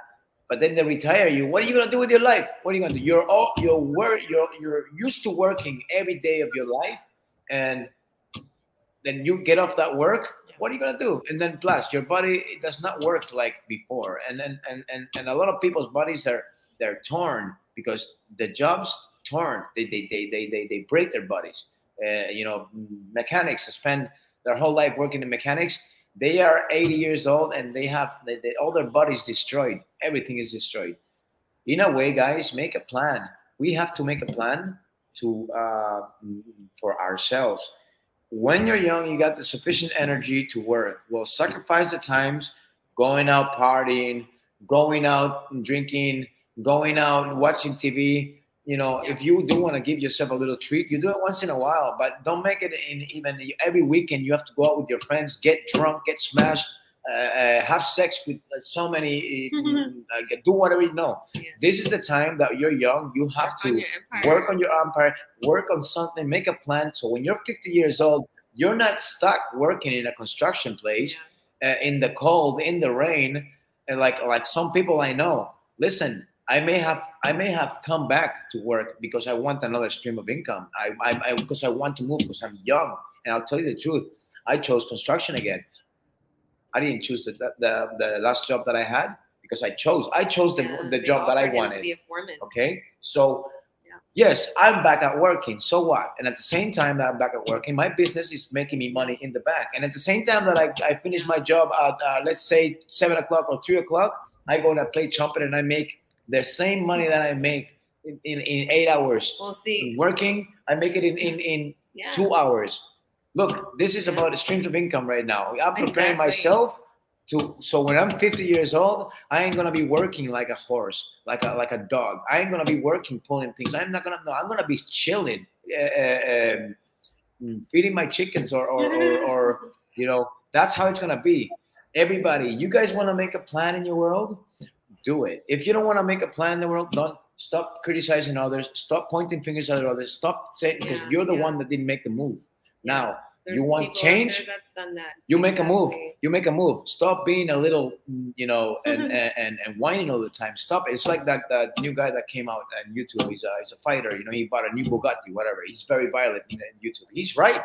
but then they retire you. What are you gonna do with your life? What are you gonna do? You're used to working every day of your life, and then you get off that work. What are you gonna do? And then plus your body does not work like before, and a lot of people's bodies they're torn because the jobs torn. They break their bodies. Mechanics spend their whole life working in mechanics. They are 80 years old and they have all their bodies destroyed. Everything is destroyed. In a way, guys, make a plan. We have to make a plan to for ourselves. When you're young, you got the sufficient energy to work. Well, sacrifice the times going out partying, going out and drinking, going out watching TV. If you do want to give yourself a little treat, you do it once in a while, but don't make it in even every weekend. You have to go out with your friends, get drunk, get smashed, have sex with so many, do whatever you know. Yeah. This is the time that you're young. You have to work on your empire, work on something, make a plan. So when you're 50 years old, you're not stuck working in a construction place, in the cold, in the rain, and like some people I know. Listen, I may have come back to work because I want another stream of income. Because I want to move because I'm young. And I'll tell you the truth, I chose construction again. I didn't choose the last job that I had because I chose the job that I wanted. To be a foreman. Okay, so yes, I'm back at working. So what? And at the same time that I'm back at working, my business is making me money in the back. And at the same time that I finish my job at let's say 7 o'clock or 3 o'clock, I go to play trumpet and I make the same money that I make in 8 hours. We'll see. Working, I make it in 2 hours. Look, this is about the streams of income right now. I'm preparing myself so when I'm 50 years old, I ain't gonna be working like a horse, like a dog. I ain't gonna be working pulling things. I'm gonna be chilling, feeding my chickens or that's how it's gonna be. Everybody, you guys want to make a plan in your world? Do it. If you don't want to make a plan in the world, don't stop criticizing others. Stop pointing fingers at others. Stop saying because you're the one that didn't make the move. Now you want change. That's done that. You make a move. You make a move. Stop being a little, and whining all the time. Stop it. It's like that new guy that came out on YouTube. He's a fighter. He bought a new Bugatti, whatever. He's very violent in YouTube. He's right.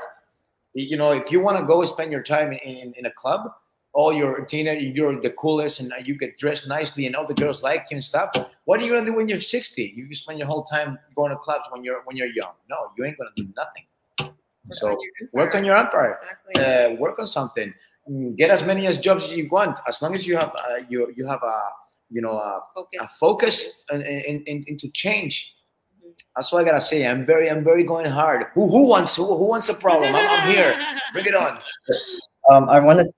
If you want to go spend your time in a club, all your teenager, you're the coolest, and you get dressed nicely, and all the girls like you and stuff. What are you gonna do when you're 60? You spend your whole time going to clubs when you're young. No, you ain't gonna do nothing. So work on your empire. Exactly. Work on something. Get as many jobs as you want, as long as you have you have a focus into change. That's all I gotta say. I'm very going hard. Who wants a problem? I'm here. Bring it on. I wanted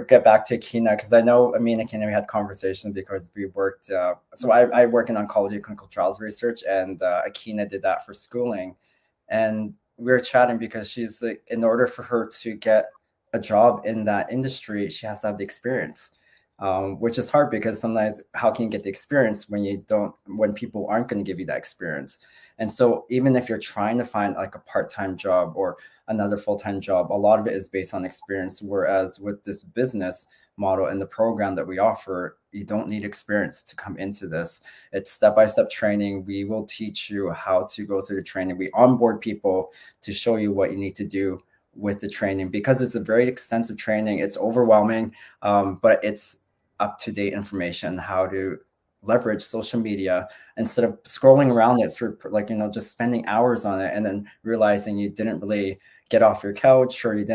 get back to Akina because I know me and Akina we had conversations because we worked. So I work in oncology clinical trials research, and Akina did that for schooling, and we were chatting because she's like, in order for her to get a job in that industry, she has to have the experience, which is hard because sometimes how can you get the experience when people aren't going to give you that experience? And so even if you're trying to find like a part-time job or another full-time job, a lot of it is based on experience. Whereas with this business model and the program that we offer, you don't need experience to come into this. It's step-by-step training. We will teach you how to go through the training. We onboard people to show you what you need to do with the training because it's a very extensive training. It's overwhelming, but it's up-to-date information, how to leverage social media instead of scrolling around it through just spending hours on it and then realizing you didn't really get off your couch or you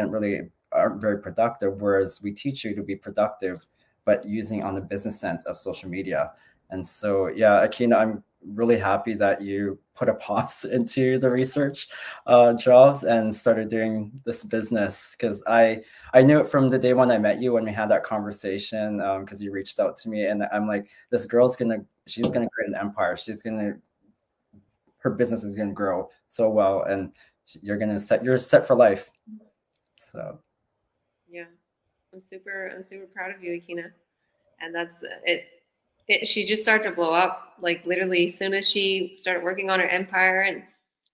aren't very productive. Whereas we teach you to be productive, but using on the business sense of social media. And so, Akina, I'm really happy that you put a pause into the research jobs and started doing this business because I knew it from the day when I met you when we had that conversation because you reached out to me and I'm like, this girl's she's gonna create an empire. She's gonna her business is going to grow so well, and you're set for life. So yeah, I'm super proud of you, Akina. And that's it. She just started to blow up, like literally as soon as she started working on her empire, and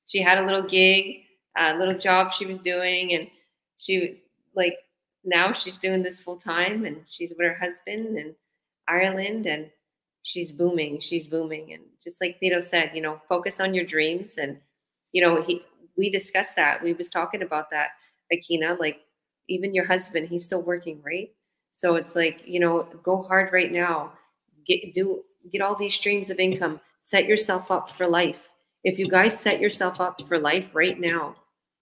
she had a little gig, a little job she was doing, and she was like, now she's doing this full time, and she's with her husband in Ireland, and she's booming. She's booming, and just like Tito said, you know, focus on your dreams, and you know, we discussed that. We was talking about that, Akina. Like, even your husband, he's still working, right? So it's like, you know, go hard right now. Get all these streams of income. Set yourself up for life. If you guys set yourself up for life right now,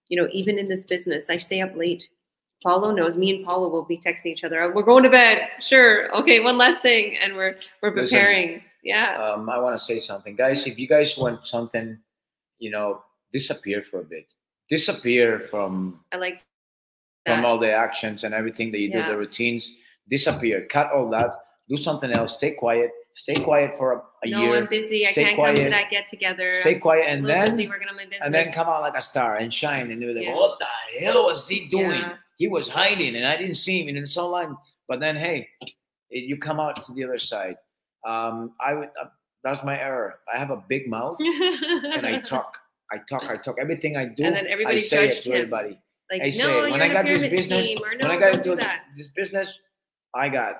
you know, even in this business, I stay up late. Paulo knows. Me and Paulo will be texting each other. We're going to bed. Sure. Okay. One last thing, and we're preparing. Listen, yeah. I want to say something, guys. If you guys want something, you know, disappear for a bit. Disappear from. I like that. From all the actions and everything that you do, the routines. Disappear. Cut all that. Do something else. Stay quiet. Stay quiet for a year. No, I'm busy. I can't come to that get together. Stay quiet, and then busy working on my business. And then come out like a star and shine. And they're like, "What the hell was he doing? He was hiding, and I didn't see him." And it's so long. But then, hey, you come out to the other side. That's my error. I have a big mouth, and I talk. Everything I do, and then everybody I say it to him. everybody. Like, I say when I got this business, when I got into this business, I got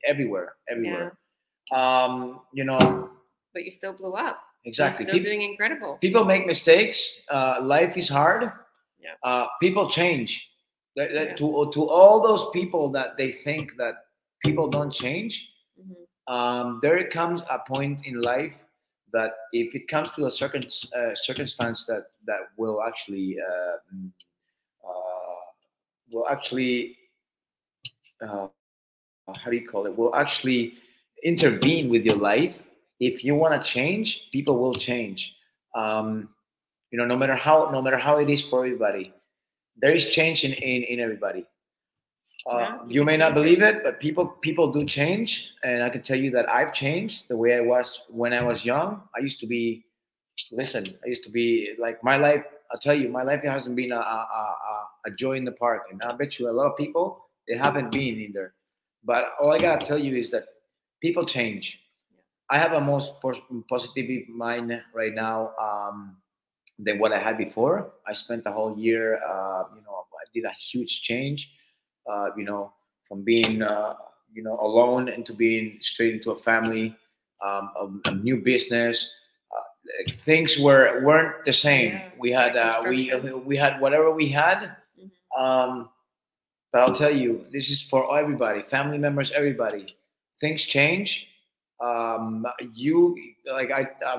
everywhere. You know. But you still blew up. Exactly. You're still doing incredible. People make mistakes. Life is hard. Yeah. People change. To all those people that they think that people don't change, there comes a point in life that if it comes to a certain circumstance that will actually how do you call it? Will actually intervene with your life. If you want to change, people will change. You know, no matter how it is for everybody, there is change in everybody. You may not believe it, but people do change, and I can tell you that I've changed the way I was when I was young. I used to be like my life. I'll tell you, my life hasn't been a joy in the park, and I bet you a lot of people they haven't been either. But all I gotta tell you is that people change. I have a most positive mind right now than what I had before. I spent a whole year, you know, I did a huge change, you know, from being, you know, alone into being straight into a family, a new business. Things weren't the same. Yeah, we had whatever we had. But I'll tell you, this is for everybody, family members, everybody. Things change. A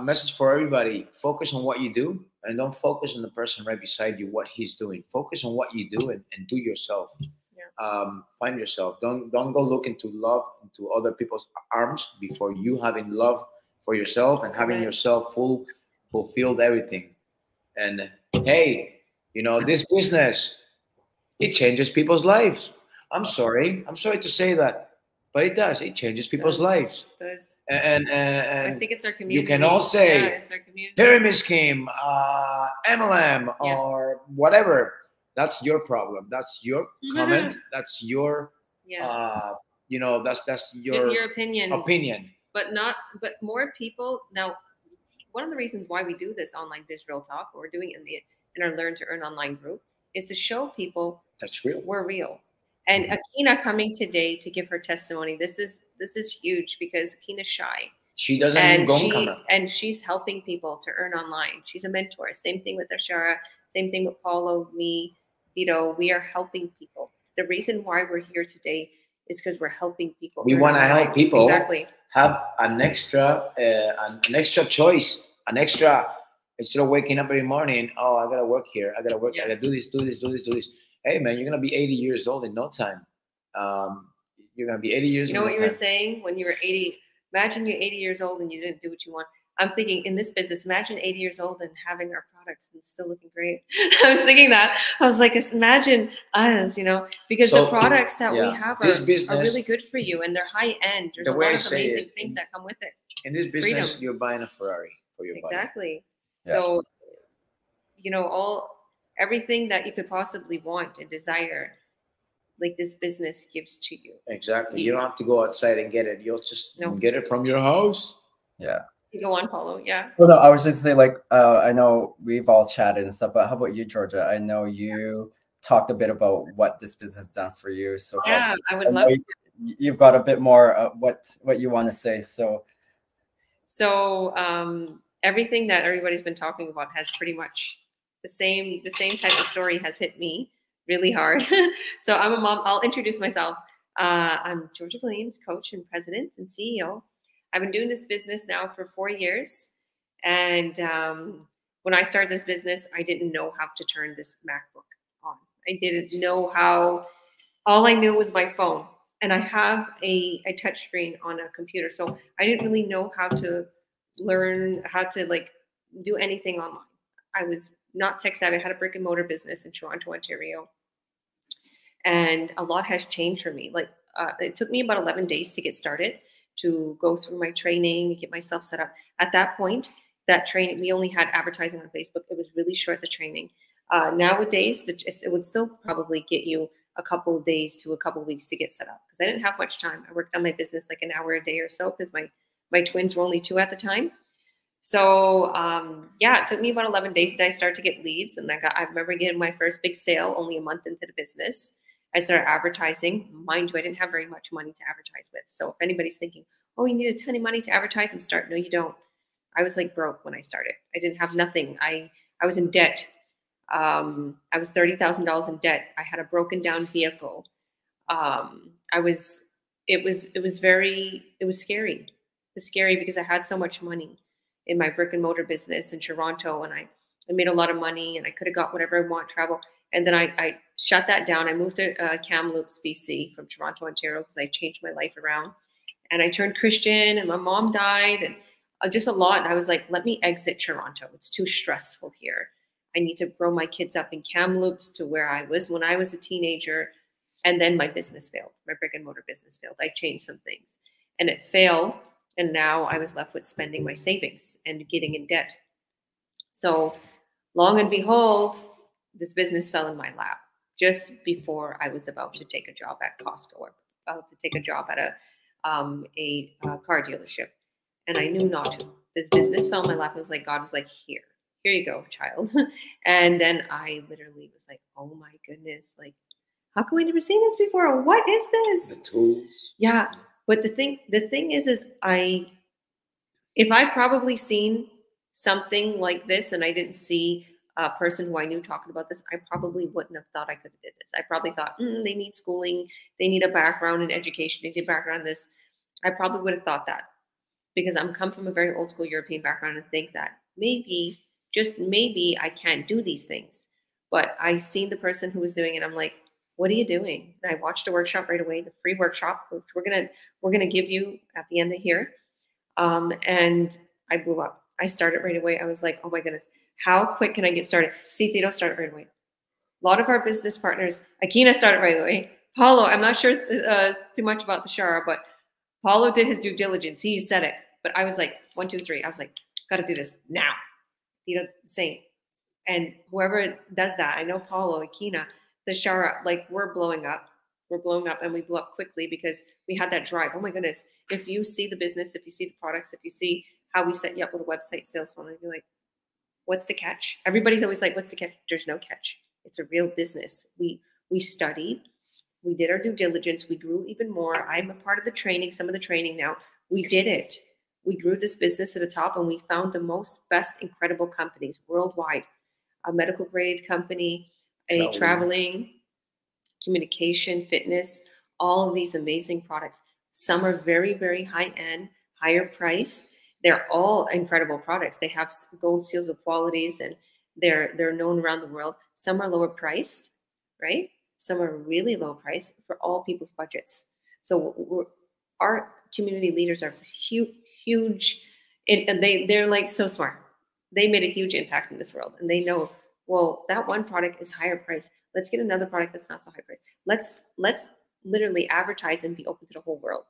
message for everybody: focus on what you do, and don't focus on the person right beside you, what he's doing. Focus on what you do and do yourself. Find yourself. Don't go look into love into other people's arms before you having love for yourself and having yourself fulfilled everything. And hey, you know, this business, it changes people's lives. I'm sorry to say that, but it does. It changes people's lives. It does. And I think it's our community. You can all say, it's our community. Pyramid Scheme, MLM, or whatever. That's your problem. That's your comment. That's your, you know, that's your opinion. But more people now. One of the reasons why we do this online Biz Real Talk, or we're doing it in our Learn to Earn online group, is to show people that's real. We're real. And Akina coming today to give her testimony. This is huge because Akina's shy. She doesn't even go on camera. And she's helping people to earn online. She's a mentor. Same thing with Ashara. Same thing with Paulo, me, Tito. We are helping people. The reason why we're here today is because we're helping people. We want to help people have an extra choice, an extra. Instead of waking up every morning, oh, I gotta work here. I gotta work. I gotta do this. Hey, man, you're gonna be 80 years old in no time. You're gonna be 80 years old. You know what you were saying when you were 80? Imagine you're 80 years old and you didn't do what you want. I'm thinking in this business, imagine 80 years old and having our products and still looking great. I was thinking that. I was like, imagine us, you know, because the products that we have are really good for you and they're high end. There's a lot of amazing things that come with it. In this business, you're buying a Ferrari. for your body. Exactly. Yeah. So, you know, everything that you could possibly want and desire, like this business gives to you. Exactly. You don't have to go outside and get it. You'll just get it from your house. Yeah. You go on, Paulo. Yeah. Well, no, I was just saying, like, I know we've all chatted and stuff, but how about you, Georgia? I know you talked a bit about what this business has done for you so far. Yeah, I would love. You've got a bit more what you want to say. So everything that everybody's been talking about has pretty much the same type of story has hit me really hard. So I'm a mom. I'll introduce myself. I'm Georgia Williams, coach and president and CEO. I've been doing this business now for 4 years. And when I started this business, I didn't know how to turn this MacBook on. I didn't know how. All I knew was my phone. And I have a touch screen on a computer. So I didn't really know how to learn how to like do anything online. I was not tech savvy. I had a brick and mortar business in Toronto, Ontario. And a lot has changed for me. Like it took me about 11 days to get started, to go through my training, get myself set up. At that point, that training, we only had advertising on Facebook. It was really short, the training. Nowadays, it would still probably get you a couple of days to a couple of weeks to get set up because I didn't have much time. I worked on my business like an hour a day or so because my twins were only 2 at the time. So it took me about 11 days that I started to get leads, and I remember getting my first big sale only a month into the business. I started advertising. Mind you, I didn't have very much money to advertise with. So if anybody's thinking, oh, you need a ton of money to advertise and start, no, you don't. I was like broke when I started. I didn't have nothing. I was in debt. I was $30,000 in debt. I had a broken down vehicle. It was scary. It was scary because I had so much money in my brick and mortar business in Toronto, and I made a lot of money, and I could have got whatever I want, travel. And then I shut that down. I moved to Kamloops, BC from Toronto, Ontario, because I changed my life around. And I turned Christian, and my mom died, and just a lot. And I was like, let me exit Toronto. It's too stressful here. I need to grow my kids up in Kamloops to where I was when I was a teenager. And then my business failed. My brick and mortar business failed. I changed some things, and it failed. And now I was left with spending my savings and getting in debt. So long and behold, this business fell in my lap just before I was about to take a job at Costco or about to take a job at a car dealership. And I knew not to. This business fell in my lap. It was like, God was like, here you go, child. And then I literally was like, oh my goodness, like, how come I never seen this before? What is this? The tools. Yeah. But the thing is if I probably seen something like this and I didn't see a person who I knew talking about this, I probably wouldn't have thought I could have did this. I probably thought, they need schooling. They need a background in education. They need a background in this. I probably would have thought that because I'm come from a very old school European background and think that maybe, just maybe I can't do these things. But I seen the person who was doing it. I'm like, what are you doing? And I watched a workshop right away, the free workshop, which we're gonna give you at the end of here. And I blew up. I started right away. I was like, oh my goodness, how quick can I get started? See, they don't start right away. A lot of our business partners, Akina started right away. Paulo, I'm not sure too much about the Shara, but Paulo did his due diligence. He said it, but I was like, 1, 2, 3. I was like, got to do this now. Same. And whoever does that, I know Paulo, Akina, the Shara, like we're blowing up, and we blew up quickly because we had that drive. Oh my goodness. If you see the business, if you see the products, if you see how we set you up with a website, sales funnel, you're like, what's the catch? Everybody's always like, what's the catch? There's no catch. It's a real business. We studied, we did our due diligence. We grew even more. I'm a part of the training, some of the training now. We did it. We grew this business to the top, and we found the best, incredible companies worldwide, a medical grade company, a traveling, communication, fitness, all of these amazing products. Some are very, very high end, higher priced. They're all incredible products. They have gold seals of qualities, and they're known around the world. Some are lower priced, right? Some are really low priced for all people's budgets. So our community leaders are huge, and they're like so smart. They made a huge impact in this world, and they know, well, that one product is higher price. Let's get another product that's not so high price. Let's literally advertise and be open to the whole world.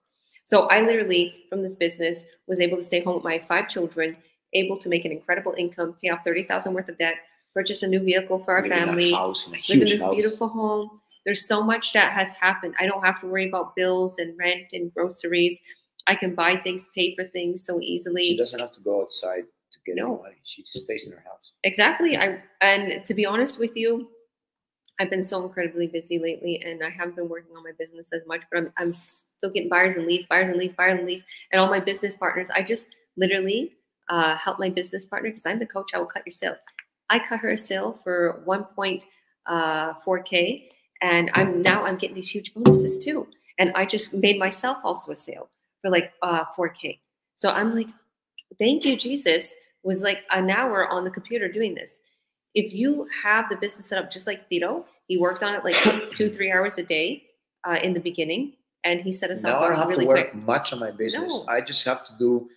So I literally, from this business, was able to stay home with my 5 children able to make an incredible income, pay off $30,000 worth of debt, purchase a new vehicle for our Live in a family, house, in a live huge in this house. beautiful home. There's so much that has happened. I don't have to worry about bills and rent and groceries. I can buy things, pay for things so easily. She doesn't have to go outside to get any No. money. She stays in her house. Exactly. And to be honest with you, I've been so incredibly busy lately, and I haven't been working on my business as much, but I'm still getting buyers and leads, and all my business partners. I just literally help my business partner because I'm the coach. I will cut your sales. I cut her a sale for 1.4K, and I'm getting these huge bonuses too. And I just made myself also a sale for like 4K. So I'm like, thank you, Jesus. Was like an hour on the computer doing this. If you have the business set up just like Tito, he worked on it like 2-3 hours a day in the beginning, and he set us Now up I don't have really to work quick. much on my business. No. I just have to do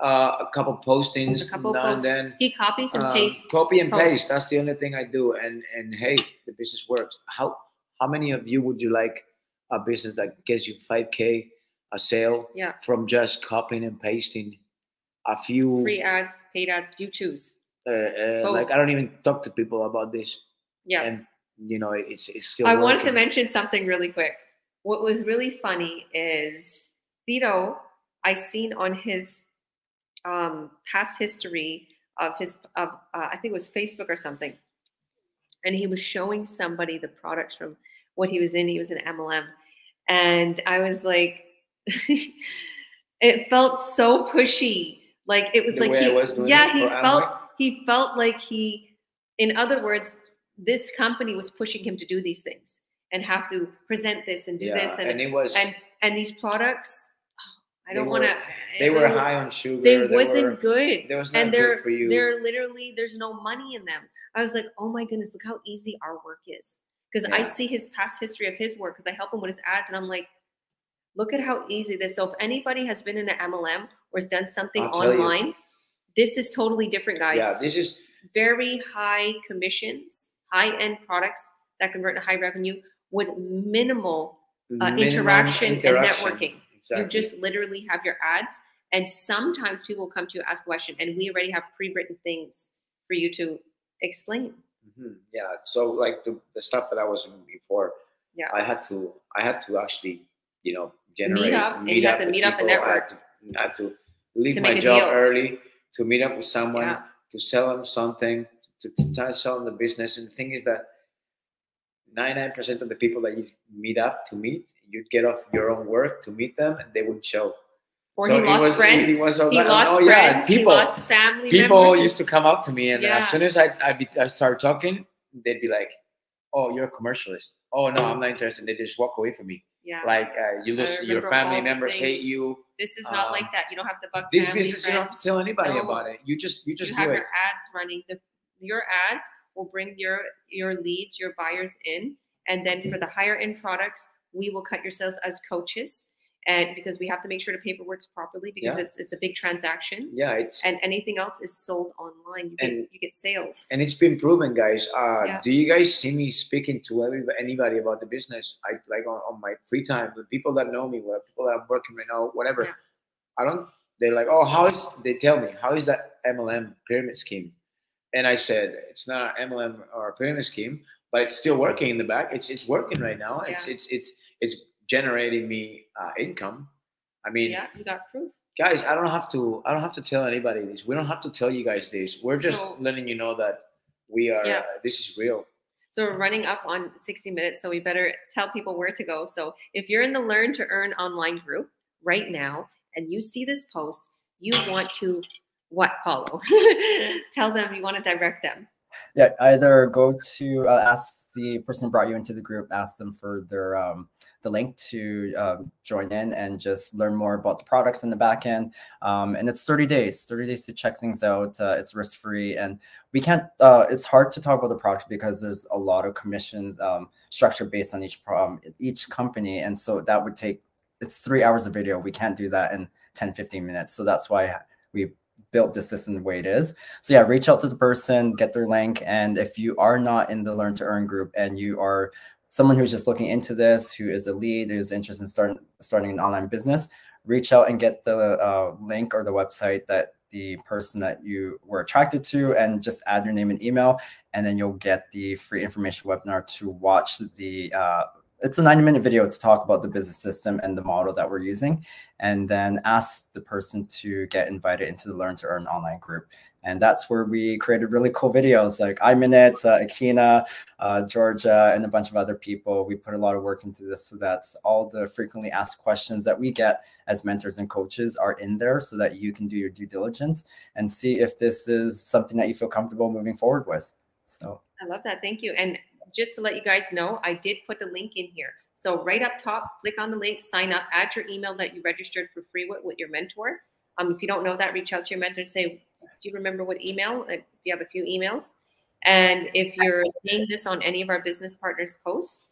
a couple postings now and then. He copies and pastes. Copy and posts. paste. That's the only thing I do. And hey, the business works. How many of you would you like a business that gets you 5K a sale from just copying and pasting a few free ads, paid ads? You choose. Like I don't even talk to people about this. Yeah. And you know it's still. I wanted to mention something really quick. What was really funny is Tito. I seen on his past history of his I think it was Facebook or something, and he was showing somebody the products from what he was in. He was in MLM, and I was like, it felt so pushy. Like it was the like way he felt like in other words, this company was pushing him to do these things and have to present this and do this, and it was and these products. I don't want to. They were high on sugar. They wasn't good. They was not good for you. They're literally there's no money in them. I was like, oh my goodness, look how easy our work is. Because I see his past history of his work because I help him with his ads, and I'm like, look at how easy this. So if anybody has been in an MLM or has done something online, this is totally different, guys. Yeah, this is very high commissions, high-end products that convert to high revenue with minimal interaction and networking. Exactly. You just literally have your ads, and sometimes people will come to you, ask a question, and we already have pre-written things for you to explain. Mm-hmm. Yeah. So like the stuff that I was doing before, I had to actually, generate meet up and network. I had to leave my job early to meet up with someone, to sell them something, to try to sell them the business. And the thing is that 99% of the people that you meet up to meet, you'd get off your own work to meet them, and they wouldn't show. Or so he lost friends. He lost friends. People, he lost family people members. used to come up to me, and as soon as I started talking, they'd be like, "Oh, you're a commercialist. Oh no, I'm not interested." They just walk away from me. Yeah. Like you lose your family members hate you. This is not like that. You don't have to bug this family, business. friends. You don't have to tell anybody about it. You just you do have it. Your ads running. Your ads will bring your leads, your buyers in, and then for the higher end products, we will cut your sales as coaches. And because we have to make sure the paperwork works properly because it's a big transaction. Yeah, and anything else is sold online. You get sales. And it's been proven, guys. Do you guys see me speaking to anybody about the business? I like on my free time, the people that know me, people that I'm working right now, whatever. Yeah. They're like, oh, they tell me, how is that MLM pyramid scheme? And I said, it's not an MLM or a pyramid scheme, but it's still working in the back. It's working right now. Yeah. It's generating me income. I mean, you got proof, guys. I don't have to tell anybody this. We don't have to tell you guys this. We're just letting you know that we are. This is real. So we're running up on 60 minutes, so we better tell people where to go. So if you're in the Learn to Earn online group right now, and you see this post, you want to what, Paulo? Tell them you want to direct them. Yeah, either go to ask the person who brought you into the group, ask them for their the link to join in and just learn more about the products in the back end. And it's 30 days to check things out. It's risk-free, and we can't, it's hard to talk about the product because there's a lot of commissions structure based on each company. And so that would take, it's 3 hours of video. We can't do that in 10-15 minutes. So that's why we built this system the way it is. So yeah, reach out to the person, get their link. And if you are not in the Learn to Earn group and you are someone who's just looking into this, who is a lead, who's interested in starting an online business, reach out and get the link or the website that the person that you were attracted to and just add your name and email, and then you'll get the free information webinar to watch the it's a 90-minute video to talk about the business system and the model that we're using, and then ask the person to get invited into the Learn to Earn online group. And that's where we created really cool videos like I'm in it, Akina, Georgia, and a bunch of other people. We put a lot of work into this so that all the frequently asked questions that we get as mentors and coaches are in there so that you can do your due diligence and see if this is something that you feel comfortable moving forward with. So I love that. Thank you. And just to let you guys know, I did put the link in here. So right up top, click on the link, sign up, add your email that you registered for free with your mentor. If you don't know that, reach out to your mentor and say, do you remember what email? If you have a few emails. And if you're seeing this on any of our business partners' posts,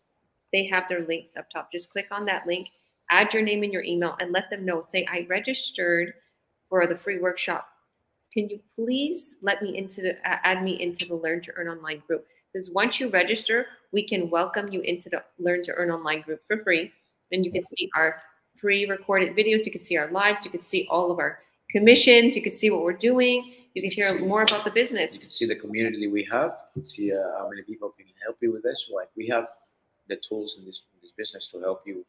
they have their links up top. Just click on that link, add your name and your email, and let them know. Say, I registered for the free workshop. Can you please add me into the Learn to Earn online group? Because once you register, we can welcome you into the Learn to Earn online group for free. And you can see our pre-recorded videos. You can see our lives. You can see all of our commissions. You can see what we're doing. You can hear more about the business. You can see the community we have. See how many people can help you with this. Like we have the tools in this business to help you,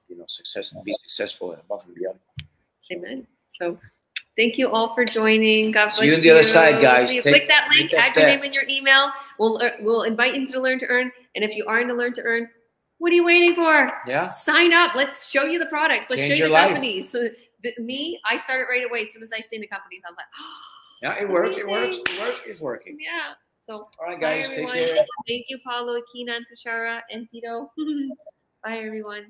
be successful and above and beyond. Amen. So thank you all for joining. God bless you. See you on the other side, guys. Click that link, add your name and your email. We'll invite you to Learn to Earn. And if you are in the Learn to Earn, what are you waiting for? Yeah. Sign up. Let's show you the products. Let's show you the companies. So I started right away. As soon as I seen the companies, I was like, oh, yeah, it works. It works. It's working. Yeah. So all right, guys. Bye, everyone. Take care. Thank you, Paulo, Akina, Tashara, and Tito. Bye, everyone.